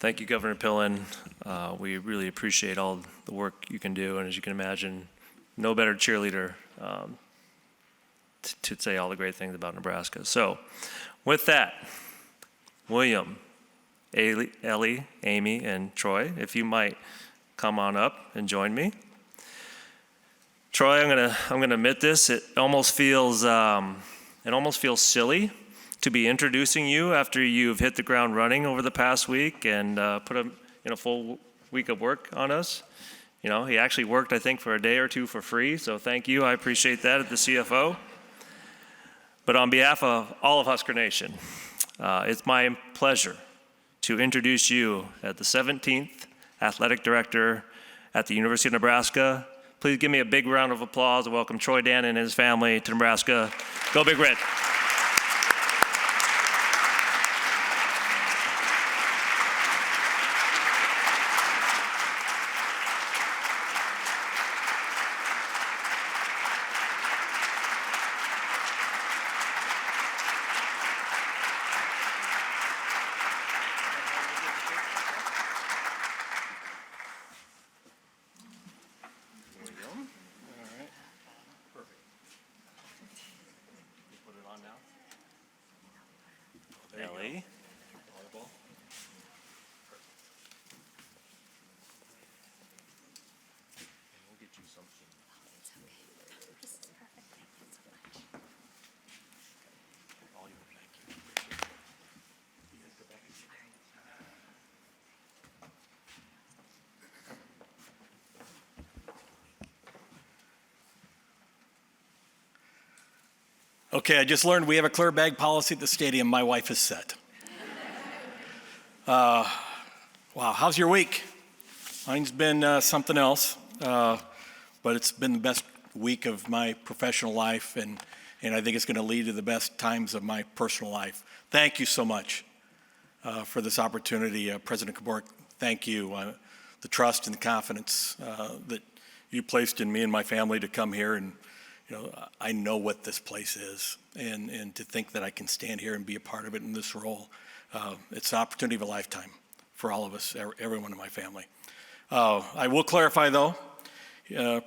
Thank you, Governor Pillen. We really appreciate all the work you can do, and as you can imagine, no better cheerleader to say all the great things about Nebraska. So, with that, William, Ellie, Amy, and Troy, if you might come on up and join me. Troy, I'm gonna admit this. It almost feels silly to be introducing you after you've hit the ground running over the past week and put a full week of work on us. You know, he actually worked, I think, for a day or two for free, so thank you. I appreciate that at the CFO. But on behalf of all of Husker Nation, it's my pleasure to introduce you as the 17th Athletic Director at the University of Nebraska. Please give me a big round of applause and welcome Troy Dannen and his family to Nebraska. Go Big Red. Ellie. We'll get you something. It's okay. This is perfect. Thank you so much. All yours. Thank you. You guys go back and sit down. Okay, I just learned we have a clear bag policy at the stadium. My wife has set. Wow, how's your week? Mine's been something else, but it's been the best week of my professional life, and I think it's going to lead to the best times of my personal life. Thank you so much for this opportunity. President Kabork, thank you. The trust and the confidence that you placed in me and my family to come here, and I know what this place is, and to think that I can stand here and be a part of it in this role, it's an opportunity of a lifetime for all of us, everyone in my family. I will clarify, though,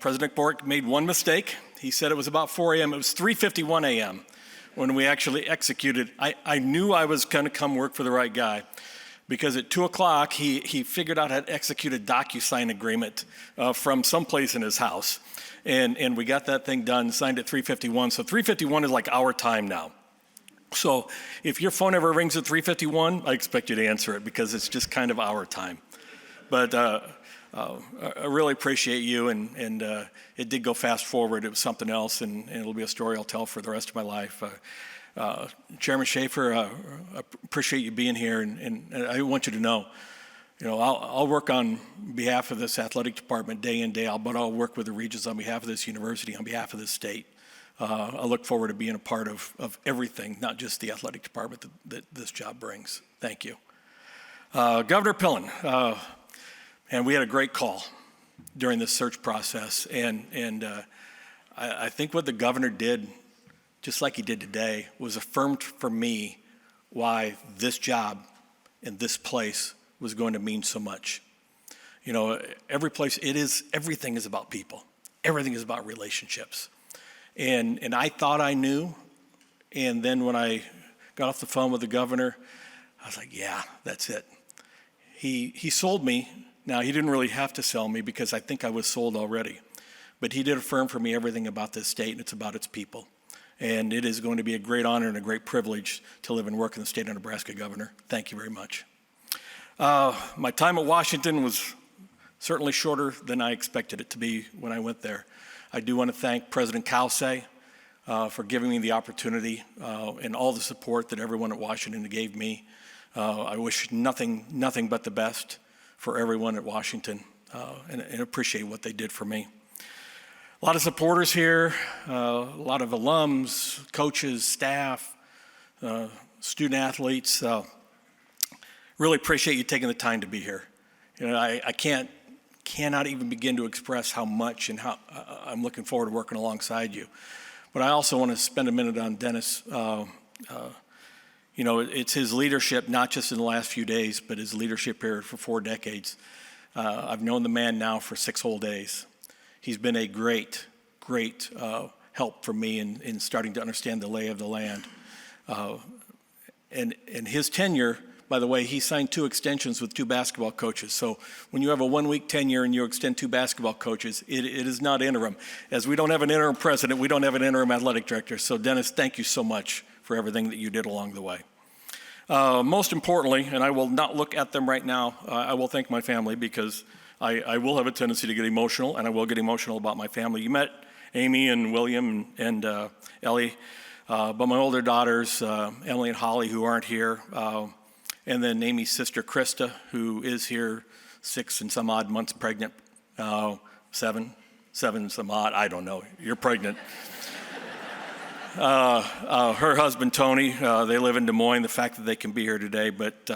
President Bork made one mistake. He said it was about 4 a.m. It was 3:51 a.m. when we actually executed. I knew I was going to come work for the right guy, because at 2 o'clock, he figured out how to execute a DocuSign agreement from someplace in his house. And we got that thing done, signed at 3:51. So 3:51 is like our time now. So if your phone ever rings at 3:51, I expect you to answer it, because it's just kind of our time. But I really appreciate you, and it did go fast forward. It was something else, and it'll be a story I'll tell for the rest of my life. Chairman Schaefer, I appreciate you being here, and I want you to know, I'll work on behalf of this athletic department day in, day out, but I'll work with the Regents on behalf of this university, on behalf of this state. I look forward to being a part of everything, not just the athletic department that this job brings. Thank you. Governor Pillen, and we had a great call during this search process, and I think what the governor did, just like he did today, was affirmed for me why this job in this place was going to mean so much. Every place, everything is about people. Everything is about relationships. And I thought I knew, and then when I got off the phone with the governor, I was like, yeah, that's it. He sold me. Now, he didn't really have to sell me, because I think I was sold already. But he did affirm for me everything about this state, and it's about its people. And it is going to be a great honor and a great privilege to live and work in the state of Nebraska, Governor. Thank you very much. My time at Washington was certainly shorter than I expected it to be when I went there. I do want to thank President Kause for giving me the opportunity and all the support that everyone at Washington gave me. I wish nothing but the best for everyone at Washington, and appreciate what they did for me. A lot of supporters here, a lot of alums, coaches, staff, student athletes. Really appreciate you taking the time to be here. I cannot even begin to express how much and how I'm looking forward to working alongside you. But I also want to spend a minute on Dennis. You know, it's his leadership, not just in the last few days, but his leadership here for 4 decades. I've known the man now for 6 whole days. He's been a great help for me in starting to understand the lay of the land. And his tenure, by the way, he signed 2 extensions with 2 basketball coaches. So when you have a 1-week tenure and you extend 2 basketball coaches, it is not interim. As we don't have an interim president, we don't have an interim athletic director. So Dennis, thank you so much for everything that you did along the way. Most importantly, and I will not look at them right now, I will thank my family because I will have a tendency to get emotional, and I will get emotional about my family. You met Amy and William and Ellie, but my older daughters, Emily and Holly, who aren't here, and then Amy's sister, Krista, who is here 6 and some odd months pregnant, 7 and some odd, I don't know, you're pregnant. Her husband, Tony, they live in Des Moines, the fact that they can be here today. But,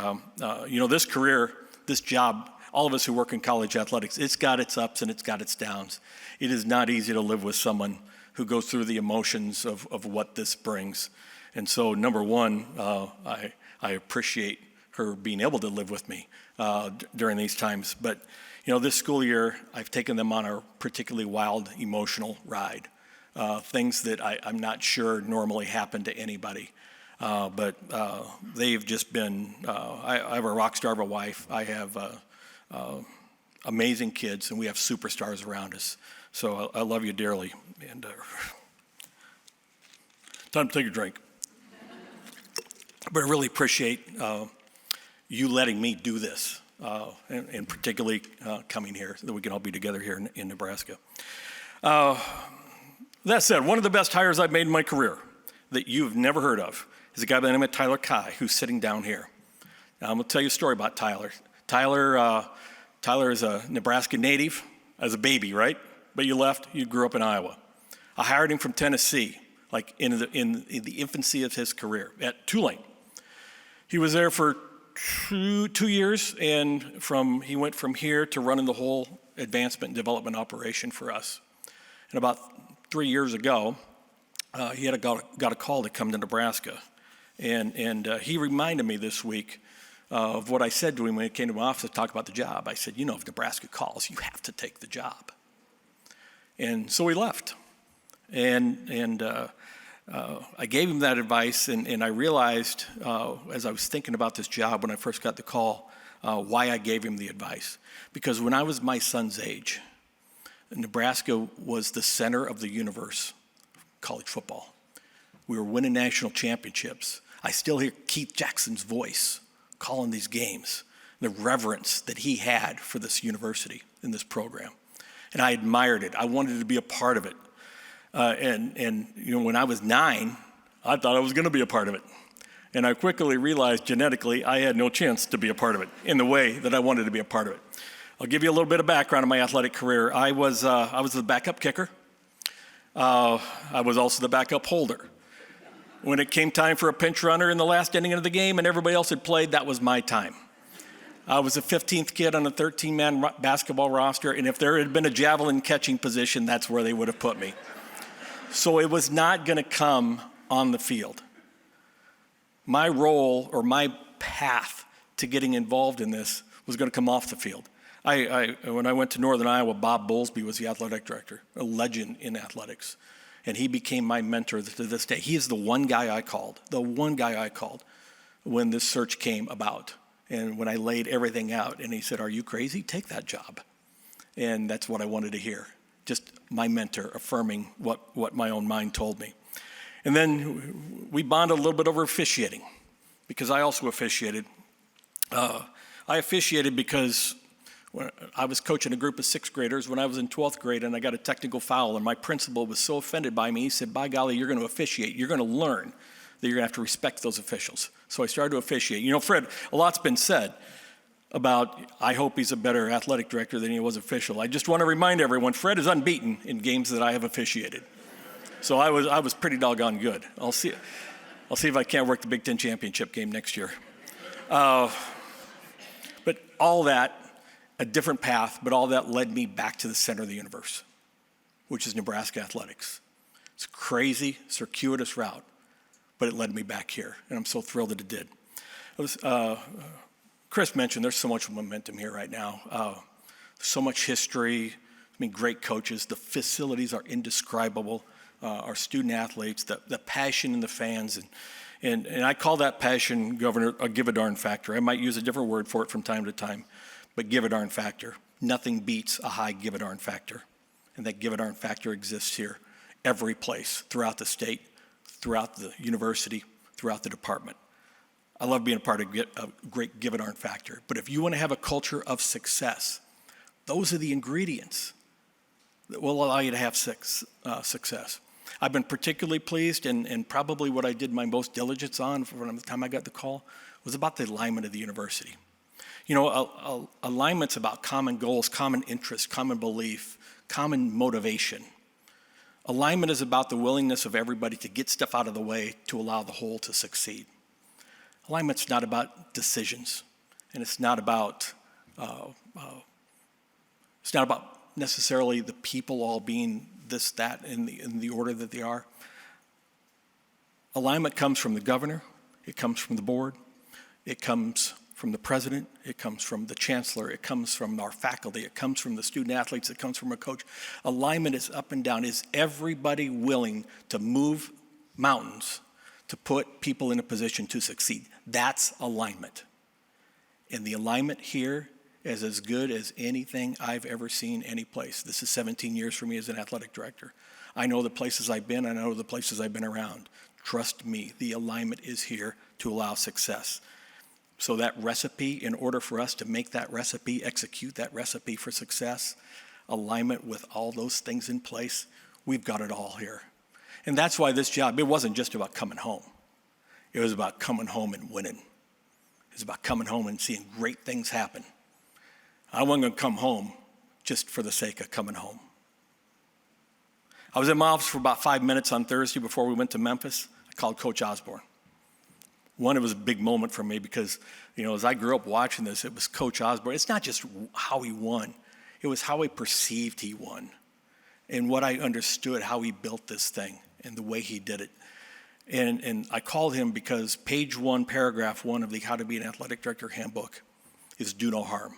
you know, this career, this job, all of us who work in college athletics, it's got its ups and it's got its downs. It is not easy to live with someone who goes through the emotions of what this brings. And so, number one, I appreciate her being able to live with me during these times. But, you know, this school year, I've taken them on a particularly wild, emotional ride. Things that I'm not sure normally happen to anybody. But they've just been, I have a rock star of a wife. I have amazing kids, and we have superstars around us. So I love you dearly. And time to take a drink. But I really appreciate you letting me do this, and particularly coming here so that we can all be together here in Nebraska. That said, one of the best hires I've made in my career that you've never heard of is a guy by the name of Tyler Kai, who's sitting down here. Now, I'm going to tell you a story about Tyler. Tyler is a Nebraska native as a baby, right? But you grew up in Iowa. I hired him from Tennessee, like in the infancy of his career at Tulane. He was there for two years, and he went from here to running the whole advancement and development operation for us. And about 3 years ago, he had got a call to come to Nebraska. And he reminded me this week of what I said to him when he came to my office to talk about the job. I said, you know, if Nebraska calls, you have to take the job. And so he left. And I gave him that advice, and I realized as I was thinking about this job when I first got the call, why I gave him the advice. Because when I was my son's age, Nebraska was the center of the universe, college football. We were winning national championships. I still hear Keith Jackson's voice calling these games, the reverence that he had for this university and this program. And I admired it. I wanted to be a part of it. And you know, when I was 9, I thought I was going to be a part of it. And I quickly realized genetically I had no chance to be a part of it in the way that I wanted to be a part of it. I'll give you a little bit of background on my athletic career. I was the backup kicker. I was also the backup holder. When it came time for a pinch runner in the last inning of the game and everybody else had played, that was my time. I was the 15th kid on a 13-man basketball roster, and if there had been a javelin catching position, that's where they would have put me. So it was not going to come on the field. My role or my path to getting involved in this was going to come off the field. When I went to Northern Iowa, Bob Bowlesby was the athletic director, a legend in athletics. And he became my mentor to this day. He is the one guy I called when this search came about. And when I laid everything out, and he said, "Are you crazy? Take that job." And that's what I wanted to hear. Just my mentor affirming what my own mind told me. And then we bonded a little bit over officiating, because I also officiated. I officiated because when I was coaching a group of 6th graders when I was in 12th grade, and I got a technical foul, and my principal was so offended by me, he said, "By golly, you're going to officiate. You're going to learn that you're going to have to respect those officials." So I started to officiate. You know, Fred, a lot's been said about, I hope he's a better athletic director than he was official. I just want to remind everyone, Fred is unbeaten in games that I have officiated. So I was pretty doggone good. I'll see if I can't work the Big Ten championship game next year. But all that, a different path, but all that led me back to the center of the universe, which is Nebraska athletics. It's a crazy, circuitous route, but it led me back here, and I'm so thrilled that it did. Chris mentioned there's so much momentum here right now. So much history, great coaches. The facilities are indescribable. Our student athletes, the passion in the fans, and I call that passion, Governor, a give a darn factor. I might use a different word for it from time to time, but give a darn factor. Nothing beats a high give a darn factor, and that give a darn factor exists here, every place, throughout the state, throughout the university, throughout the department. I love being a part of a great give a darn factor, but if you want to have a culture of success, those are the ingredients that will allow you to have success. I've been particularly pleased, and probably what I did my most diligence on from the time I got the call was about the alignment of the university. You know, alignment's about common goals, common interests, common belief, common motivation. Alignment is about the willingness of everybody to get stuff out of the way to allow the whole to succeed. Alignment's not about decisions, and it's not about necessarily the people all being this, that, in the order that they are. Alignment comes from the governor, it comes from the board, it comes from the president, it comes from the chancellor, it comes from our faculty, it comes from the student athletes, it comes from a coach. Alignment is up and down. Is everybody willing to move mountains to put people in a position to succeed? That's alignment. And the alignment here is as good as anything I've ever seen any place. This is 17 years for me as an athletic director. I know the places I've been, I know the places I've been around. Trust me, the alignment is here to allow success. So that recipe, in order for us to make that recipe, execute that recipe for success, alignment with all those things in place, we've got it all here. And that's why this job, it wasn't just about coming home. It was about coming home and winning. It was about coming home and seeing great things happen. I wasn't going to come home just for the sake of coming home. I was in my office for about 5 minutes on Thursday before we went to Memphis. I called Coach Osborne. One, it was a big moment for me because, you know, as I grew up watching this, it was Coach Osborne. It's not just how he won. It was how he perceived he won and what I understood, how he built this thing and the way he did it. And I called him because page 1, paragraph 1 of the How to Be an Athletic Director handbook is do no harm.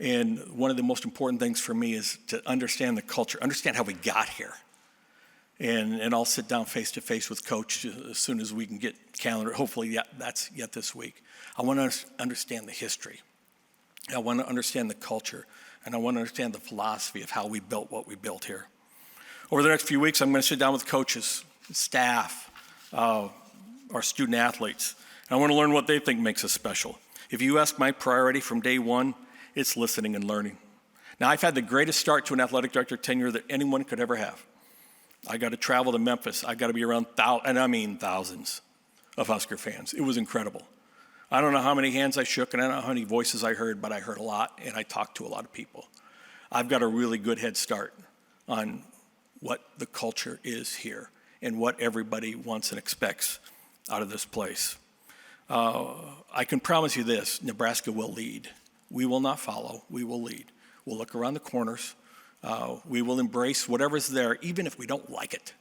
And one of the most important things for me is to understand the culture, understand how we got here. And I'll sit down face to face with Coach as soon as we can get calendar. Hopefully that's yet this week. I want to understand the history. I want to understand the culture. And I want to understand the philosophy of how we built what we built here. Over the next few weeks, I'm going to sit down with coaches, staff, our student athletes. And I want to learn what they think makes us special. If you ask my priority from day one, it's listening and learning. Now, I've had the greatest start to an athletic director tenure that anyone could ever have. I got to travel to Memphis. I got to be around thousands of Husker fans. It was incredible. I don't know how many hands I shook and I don't know how many voices I heard, but I heard a lot and I talked to a lot of people. I've got a really good head start on what the culture is here and what everybody wants and expects out of this place. I can promise you this, Nebraska will lead. We will not follow, we will lead. We'll look around the corners. We will embrace whatever's there, even if we don't like it.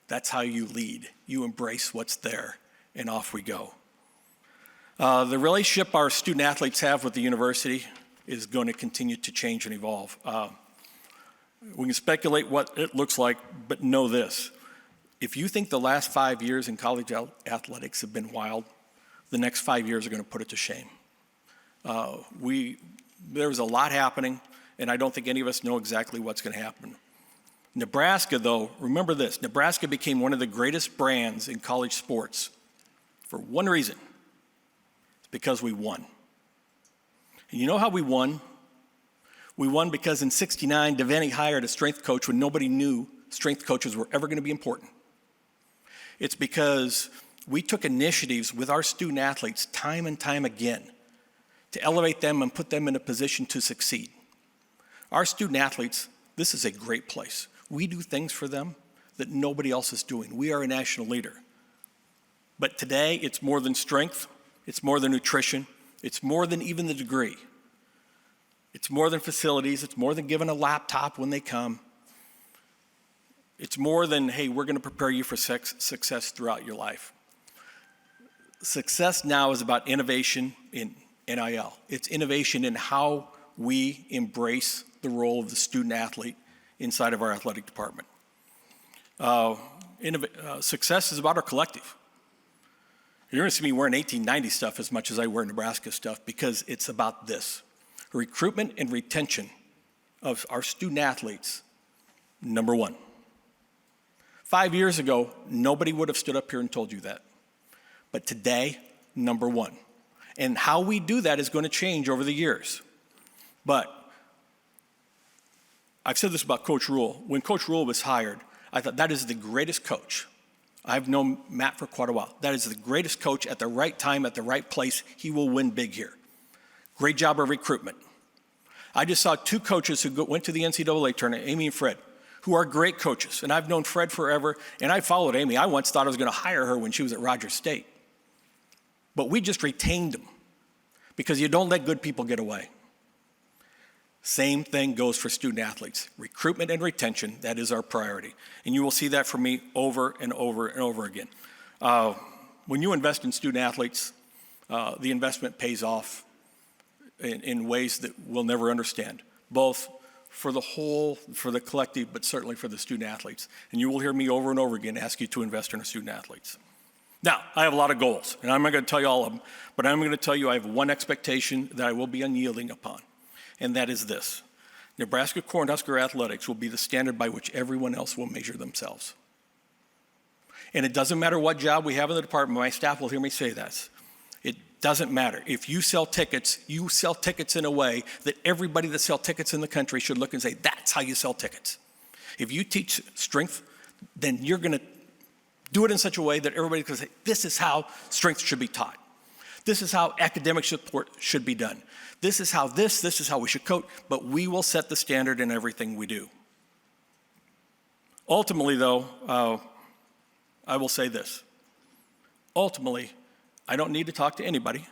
That's how you lead. You embrace what's there, and off we go. The relationship our student athletes have with the university is going to continue to change and evolve. We can speculate what it looks like, but know this. If you think the last 5 years in college athletics have been wild, the next 5 years are going to put it to shame. There was a lot happening, and I don't think any of us know exactly what's going to happen. Nebraska, though, remember this, Nebraska became one of the greatest brands in college sports for one reason. It's because we won. And you know how we won? We won because in '69, Dannen hired a strength coach when nobody knew strength coaches were ever going to be important. It's because we took initiatives with our student athletes time and time again to elevate them and put them in a position to succeed. Our student athletes, this is a great place. We do things for them that nobody else is doing. We are a national leader. But today, it's more than strength. It's more than nutrition. It's more than even the degree. It's more than facilities. It's more than giving a laptop when they come. It's more than, hey, we're going to prepare you for success throughout your life. Success now is about innovation in NIL. It's innovation in how we embrace the role of the student athlete inside of our athletic department. Success is about our collective. You're going to see me wearing 1890 stuff as much as I wear Nebraska stuff because it's about this. Recruitment and retention of our student athletes, number one. 5 years ago, nobody would have stood up here and told you that. But today, number one. And how we do that is going to change over the years. But I've said this about Coach Rule. When Coach Rule was hired, I thought that is the greatest coach. I've known Matt for quite a while. That is the greatest coach at the right time, at the right place. He will win big here. Great job of recruitment. I just saw two coaches who went to the NCAA tournament, Amy and Fred, who are great coaches. And I've known Fred forever, and I followed Amy. I once thought I was going to hire her when she was at Rogers State. But we just retained them because you don't let good people get away. Same thing goes for student athletes. Recruitment and retention, that is our priority. And you will see that from me over and over and over again. When you invest in student athletes, the investment pays off in ways that we'll never understand, both for the whole, for the collective, but certainly for the student athletes. And you will hear me over and over again ask you to invest in our student athletes. Now, I have a lot of goals, and I'm not going to tell you all of them, but I'm going to tell you I have one expectation that I will be unyielding upon, and that is this. Nebraska Cornhusker athletics will be the standard by which everyone else will measure themselves. And it doesn't matter what job we have in the department. My staff will hear me say this. It doesn't matter. If you sell tickets in a way that everybody that sells tickets in the country should look and say, that's how you sell tickets. If you teach strength, then you're going to do it in such a way that everybody can say, this is how strength should be taught. This is how academic support should be done. This is how this is how we should coach, but we will set the standard in everything we do. Ultimately, though, I will say this. Ultimately, I don't need to talk to anybody.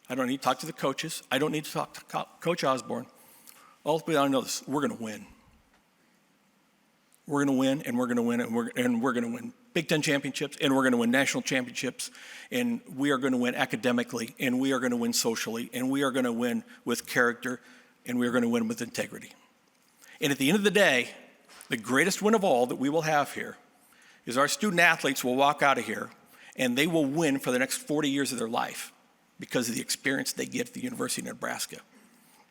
I don't need to talk to the coaches. I don't need to talk to Coach Osborne. Ultimately, I know this. We're going to win. We're going to win, and we're going to win, and we're going to win Big Ten championships, and we're going to win national championships, and we are going to win academically, and we are going to win socially, and we are going to win with character, and we are going to win with integrity. And at the end of the day, the greatest win of all that we will have here is our student athletes will walk out of here, and they will win for the next 40 years of their life because of the experience they get at the University of Nebraska.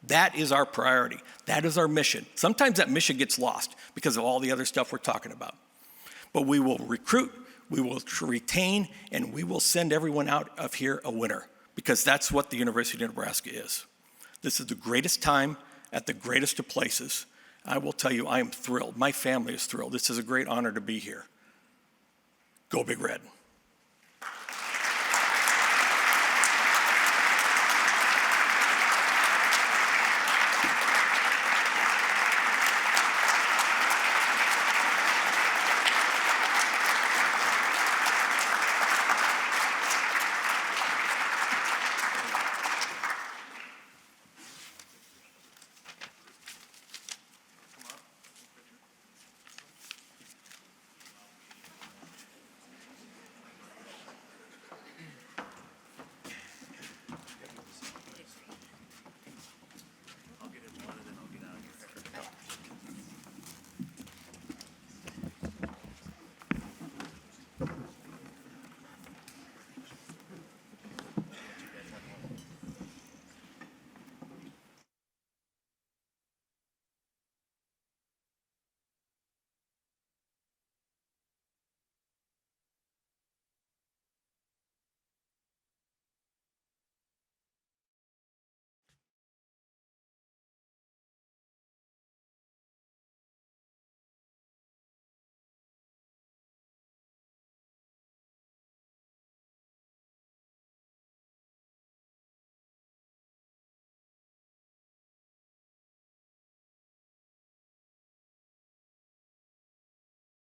That is our priority. That is our mission. Sometimes that mission gets lost because of all the other stuff we're talking about. But we will recruit, we will retain, and we will send everyone out of here a winner because that's what the University of Nebraska is. This is the greatest time at the greatest of places. I will tell you, I am thrilled. My family is thrilled. This is a great honor to be here. Go Big Red.